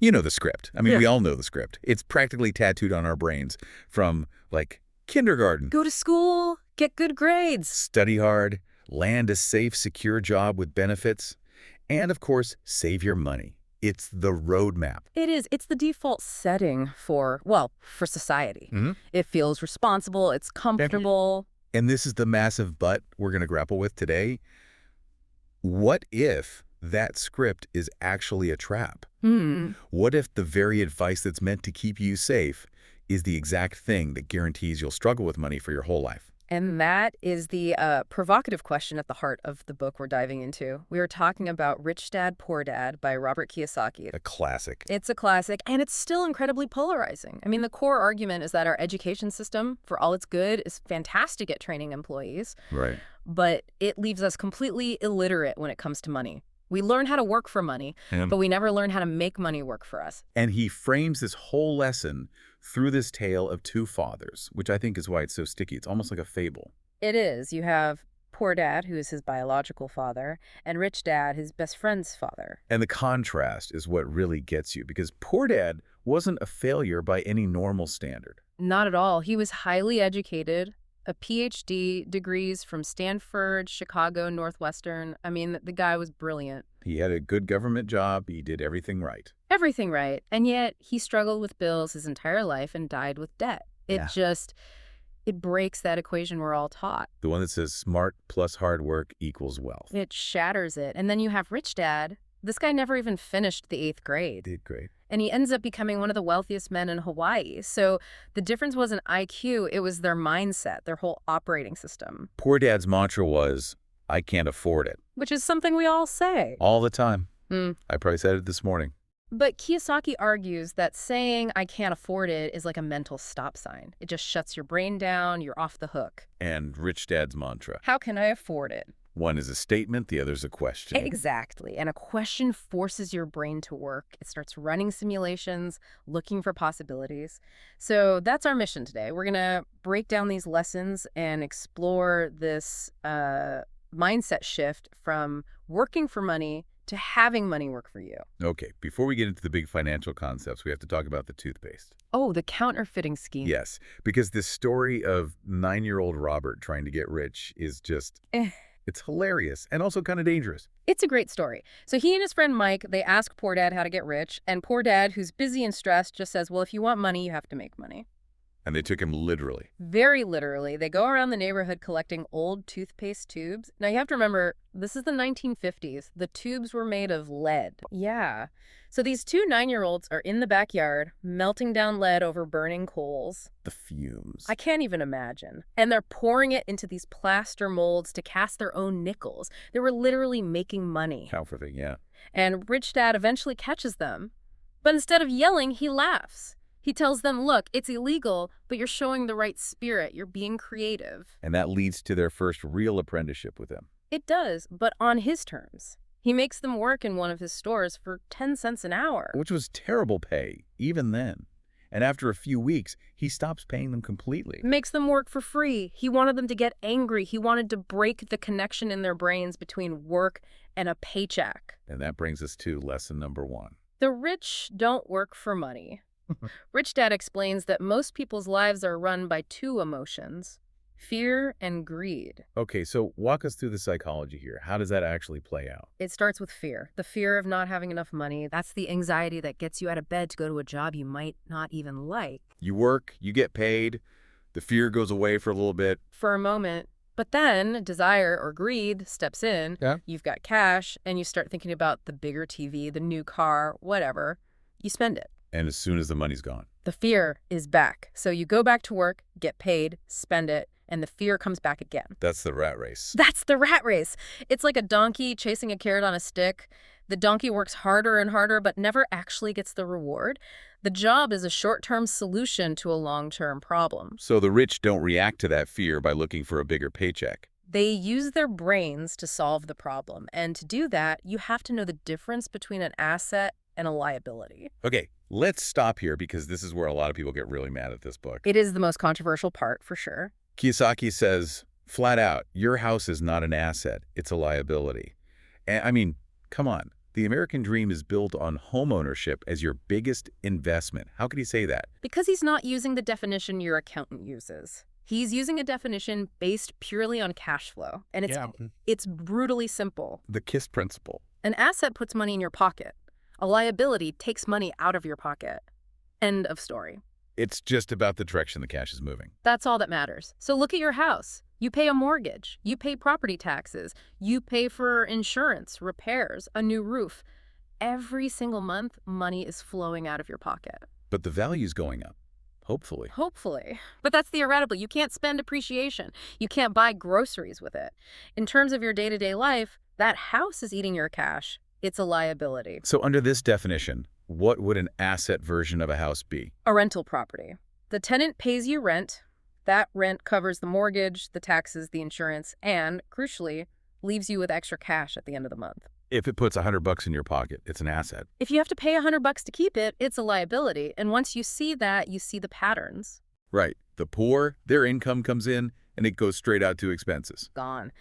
You know the script. I mean, Yeah. we all know the script. It's practically tattooed on our brains from, like, kindergarten. Go to school, get good grades. Study hard, land a safe, secure job with benefits, and, of course, save your money. It's the roadmap. It is. It's the default setting for society. Mm-hmm. It feels responsible. It's comfortable. And this is the massive but we're going to grapple with today. What if that script is actually a trap? What if the very advice that's meant to keep you safe is the exact thing that guarantees you'll struggle with money for your whole life? And that is the provocative question at the heart of the book we're diving into. We are talking about Rich Dad, Poor Dad by Robert Kiyosaki. A classic. It's a classic, and it's still incredibly polarizing. I mean, the core argument is that our education system, for all it's good, is fantastic at training employees. Right. But it leaves us completely illiterate when it comes to money. We learn how to work for money, but we never learn how to make money work for us. And he frames this whole lesson through this tale of two fathers, which I think is why it's so sticky. It's almost like a fable. It is. You have Poor Dad, who is his biological father, and Rich Dad, his best friend's father. And the contrast is what really gets you, because Poor Dad wasn't a failure by any normal standard. Not at all. He was highly educated, a PhD, degrees from Stanford, Chicago, Northwestern. I mean, the guy was brilliant. He had a good government job. He did everything right. Everything right. And yet he struggled with bills his entire life and died with debt. It breaks that equation we're all taught. The one that says smart plus hard work equals wealth. It shatters it. And then you have Rich Dad. This guy never even finished the 8th grade. Did great. And he ends up becoming one of the wealthiest men in Hawaii. So the difference wasn't IQ, it was their mindset, their whole operating system. Poor Dad's mantra was, I can't afford it. Which is something we all say. All the time. Mm. I probably said it this morning. But Kiyosaki argues that saying I can't afford it is like a mental stop sign. It just shuts your brain down, you're off the hook. And Rich Dad's mantra. How can I afford it? One is a statement, the other's a question. Exactly. And a question forces your brain to work. It starts running simulations, looking for possibilities. So that's our mission today. We're going to break down these lessons and explore this mindset shift from working for money to having money work for you. Okay, before we get into the big financial concepts, we have to talk about the toothpaste. Oh, the counterfeiting scheme. Yes, because this story of 9-year-old Robert trying to get rich is just... It's hilarious and also kind of dangerous. It's a great story. So he and his friend Mike, they ask Poor Dad how to get rich, and Poor Dad, who's busy and stressed, just says, well, if you want money, you have to make money. And they took him literally. Very literally. They go around the neighborhood collecting old toothpaste tubes. Now, you have to remember, this is the 1950s. The tubes were made of lead. Yeah. So these two 9-year-olds are in the backyard, melting down lead over burning coals. The fumes. I can't even imagine. And they're pouring it into these plaster molds to cast their own nickels. They were literally making money. Counterfeiting, yeah. And Rich Dad eventually catches them. But instead of yelling, he laughs. He tells them, look, it's illegal, but you're showing the right spirit. You're being creative. And that leads to their first real apprenticeship with him. It does, but on his terms. He makes them work in one of his stores for 10 cents an hour. Which was terrible pay, even then. And after a few weeks, he stops paying them completely. Makes them work for free. He wanted them to get angry. He wanted to break the connection in their brains between work and a paycheck. And that brings us to lesson number 1. The rich don't work for money. Rich Dad explains that most people's lives are run by 2 emotions, fear and greed. Okay, so walk us through the psychology here. How does that actually play out? It starts with fear. The fear of not having enough money. That's the anxiety that gets you out of bed to go to a job you might not even like. You work, you get paid, the fear goes away for a little bit. For a moment. But then desire or greed steps in. Yeah. You've got cash, and you start thinking about the bigger TV, the new car, whatever. You spend it. And as soon as the money's gone. The fear is back. So you go back to work, get paid, spend it, and the fear comes back again. That's the rat race. That's the rat race. It's like a donkey chasing a carrot on a stick. The donkey works harder and harder, but never actually gets the reward. The job is a short-term solution to a long-term problem. So the rich don't react to that fear by looking for a bigger paycheck. They use their brains to solve the problem. And to do that, you have to know the difference between an asset and a liability. Okay, let's stop here because this is where a lot of people get really mad at this book. It is the most controversial part, for sure. Kiyosaki says, flat out, your house is not an asset, it's a liability. And I mean, come on, The American dream is built on homeownership as your biggest investment. How could he say that? Because he's not using the definition your accountant uses. He's using a definition based purely on cash flow. And it's brutally simple. The KISS principle. An asset puts money in your pocket. A liability takes money out of your pocket. End of story. It's just about the direction the cash is moving. That's all that matters. So look at your house. You pay a mortgage. You pay property taxes. You pay for insurance, repairs, a new roof. Every single month, money is flowing out of your pocket. But the value's going up. Hopefully. Hopefully. But that's theoretical. You can't spend appreciation. You can't buy groceries with it. In terms of your day-to-day life, that house is eating your cash. It's a liability. So under this definition, what would an asset version of a house be? A rental property. The tenant pays you rent. That rent covers the mortgage, the taxes, the insurance, and, crucially, leaves you with extra cash at the end of the month. If it puts $100 in your pocket, it's an asset. If you have to pay $100 to keep it, it's a liability. And once you see that, you see the patterns. Right. The poor, their income comes in, and it goes straight out to expenses. Gone.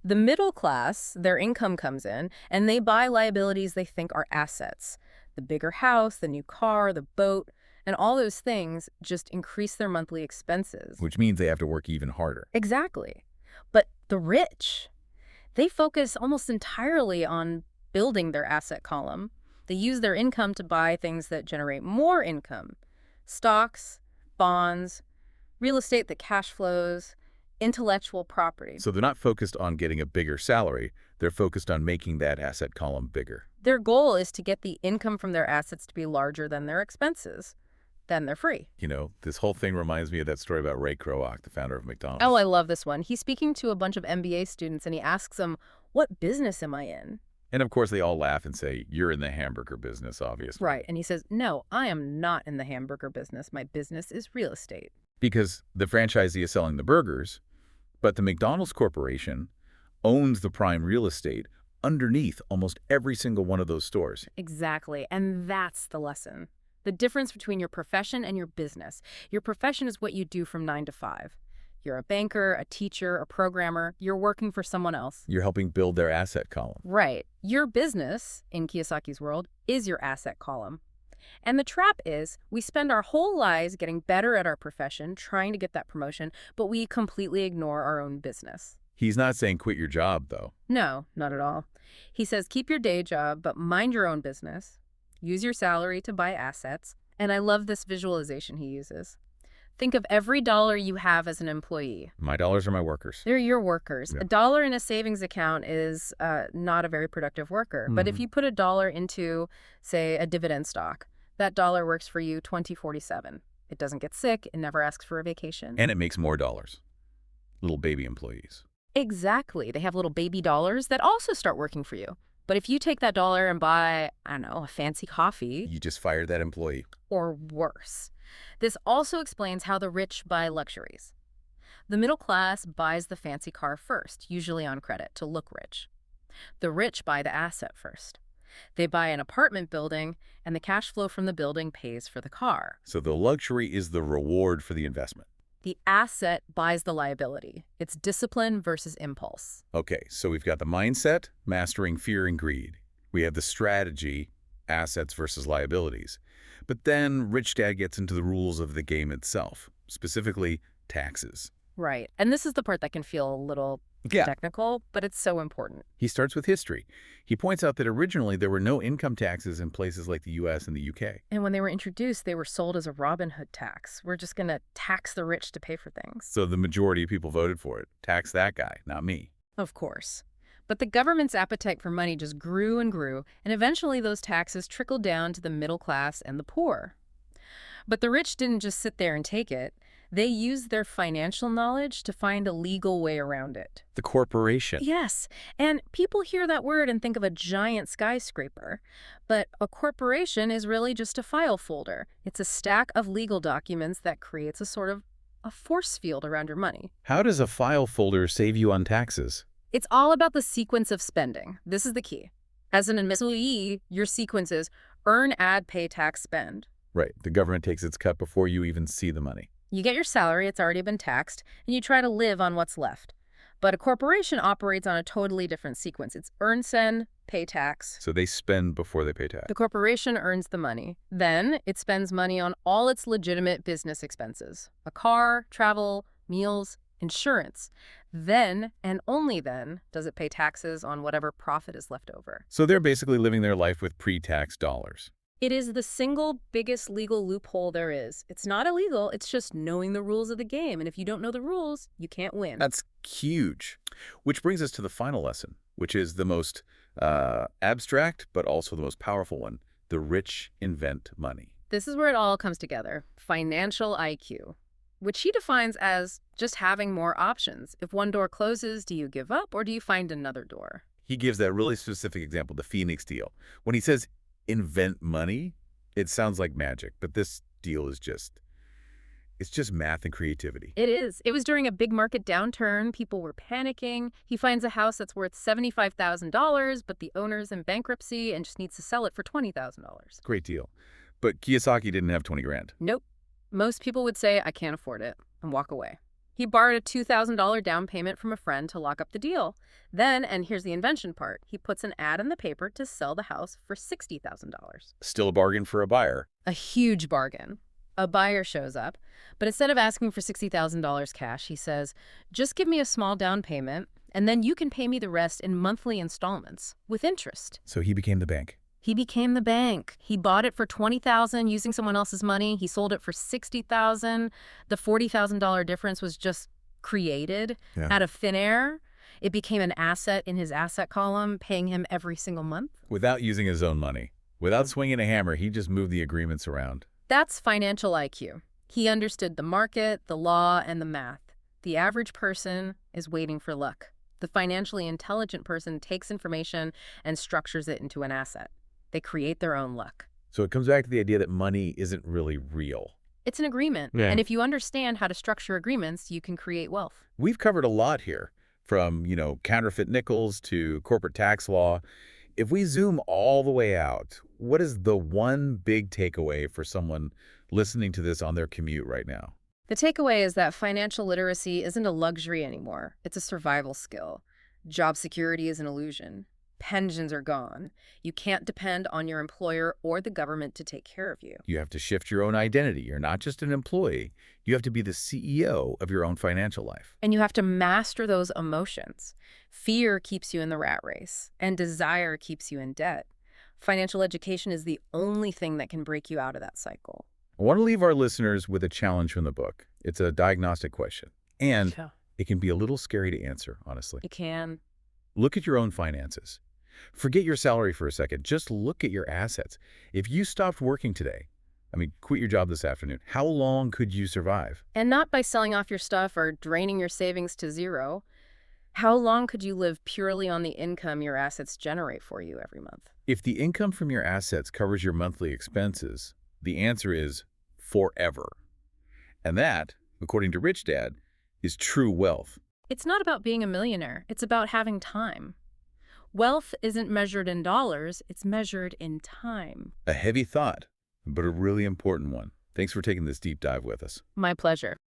The middle class, their income comes in, and they buy liabilities they think are assets. The bigger house, the new car, the boat, and all those things just increase their monthly expenses. Which means they have to work even harder. Exactly. But the rich, they focus almost entirely on building their asset column. They use their income to buy things that generate more income. Stocks, bonds, real estate that cash flows, intellectual property. So they're not focused on getting a bigger salary. They're focused on making that asset column bigger. Their goal is to get the income from their assets to be larger than their expenses. Then they're free. You know, this whole thing reminds me of that story about Ray Kroc, the founder of McDonald's. Oh, I love this one. He's speaking to a bunch of MBA students, and he asks them, what business am I in? And of course, they all laugh and say, you're in the hamburger business, obviously. Right. And he says, no, I am not in the hamburger business. My business is real estate. Because the franchisee is selling the burgers, but the McDonald's Corporation owns the prime real estate underneath almost every single one of those stores. Exactly. And that's the lesson. The difference between your profession and your business. Your profession is what you do from 9 to 5. You're a banker, a teacher, a programmer. You're working for someone else. You're helping build their asset column. Right. Your business, in Kiyosaki's world, is your asset column. And the trap is we spend our whole lives getting better at our profession, trying to get that promotion, but we completely ignore our own business. He's not saying quit your job, though. No, not at all. He says keep your day job, but mind your own business. Use your salary to buy assets. And I love this visualization he uses. Think of every dollar you have as an employee. My dollars are my workers. They're your workers. Yeah. A dollar in a savings account is not a very productive worker. But if you put a dollar into, say, a dividend stock, that dollar works for you 2047. It doesn't get sick. It never asks for a vacation. And it makes more dollars. Little baby employees. Exactly. They have little baby dollars that also start working for you. But if you take that dollar and buy, I don't know, a fancy coffee. You just fired that employee. Or worse. This also explains how the rich buy luxuries. The middle class buys the fancy car first, usually on credit, to look rich. The rich buy the asset first. They buy an apartment building, and the cash flow from the building pays for the car. So the luxury is the reward for the investment. The asset buys the liability. It's discipline versus impulse. Okay, so we've got the mindset, mastering fear and greed. We have the strategy, assets versus liabilities. But then Rich Dad gets into the rules of the game itself, specifically taxes. Right. And this is the part that can feel a little technical, but it's so important. He starts with history. He points out that originally there were no income taxes in places like the U.S. and the U.K. And when they were introduced, they were sold as a Robin Hood tax. We're just going to tax the rich to pay for things. So the majority of people voted for it. Tax that guy, not me. Of course. But the government's appetite for money just grew and grew, and eventually those taxes trickled down to the middle class and the poor. But the rich didn't just sit there and take it. They used their financial knowledge to find a legal way around it. The corporation. Yes, and people hear that word and think of a giant skyscraper. But a corporation is really just a file folder. It's a stack of legal documents that creates a sort of a force field around your money. How does a file folder save you on taxes? It's all about the sequence of spending. This is the key. As an employee, your sequence is earn, add, pay, tax, spend. Right. The government takes its cut before you even see the money. You get your salary, it's already been taxed, and you try to live on what's left. But a corporation operates on a totally different sequence. It's earn, send, pay tax. So they spend before they pay tax. The corporation earns the money. Then it spends money on all its legitimate business expenses: a car, travel, meals, insurance. Then, and only then, does it pay taxes on whatever profit is left over. So they're basically living their life with pre-tax dollars. It is the single biggest legal loophole there is. It's not illegal, it's just knowing the rules of the game. And if you don't know the rules, you can't win. That's huge. Which brings us to the final lesson, which is the most abstract, but also the most powerful one. The rich invent money. This is where it all comes together. Financial IQ, which he defines as just having more options. If one door closes, do you give up or do you find another door? He gives that really specific example, the Phoenix deal. When he says invent money, it sounds like magic, but this deal is it's just math and creativity. It is. It was during a big market downturn. People were panicking. He finds a house that's worth $75,000, but the owner's in bankruptcy and just needs to sell it for $20,000. Great deal. But Kiyosaki didn't have 20 grand. Nope. Most people would say, I can't afford it, and walk away. He borrowed a $2,000 down payment from a friend to lock up the deal. Then, and here's the invention part, he puts an ad in the paper to sell the house for $60,000. Still a bargain for a buyer. A huge bargain. A buyer shows up, but instead of asking for $60,000 cash, he says, just give me a small down payment, and then you can pay me the rest in monthly installments with interest. So he became the bank. He became the bank. He bought it for $20,000 using someone else's money. He sold it for $60,000. The $40,000 difference was just created out of thin air. It became an asset in his asset column, paying him every single month. Without using his own money. Without swinging a hammer, he just moved the agreements around. That's financial IQ. He understood the market, the law, and the math. The average person is waiting for luck. The financially intelligent person takes information and structures it into an asset. They create their own luck. So it comes back to the idea that money isn't really real. It's an agreement. Yeah. And if you understand how to structure agreements, you can create wealth. We've covered a lot here, from, counterfeit nickels to corporate tax law. If we zoom all the way out, what is the one big takeaway for someone listening to this on their commute right now? The takeaway is that financial literacy isn't a luxury anymore. It's a survival skill. Job security is an illusion. Pensions are gone. You can't depend on your employer or the government to take care of you. You have to shift your own identity. You're not just an employee. You have to be the CEO of your own financial life. And you have to master those emotions. Fear keeps you in the rat race, and desire keeps you in debt. Financial education is the only thing that can break you out of that cycle. I want to leave our listeners with a challenge from the book. It's a diagnostic question, and it can be a little scary to answer, honestly. It can. Look at your own finances. Forget your salary for a second. Just look at your assets. If you stopped working today, quit your job this afternoon, how long could you survive? And not by selling off your stuff or draining your savings to zero. How long could you live purely on the income your assets generate for you every month? If the income from your assets covers your monthly expenses, the answer is forever. And that, according to Rich Dad, is true wealth. It's not about being a millionaire. It's about having time. Wealth isn't measured in dollars. It's measured in time. A heavy thought, but a really important one. Thanks for taking this deep dive with us. My pleasure.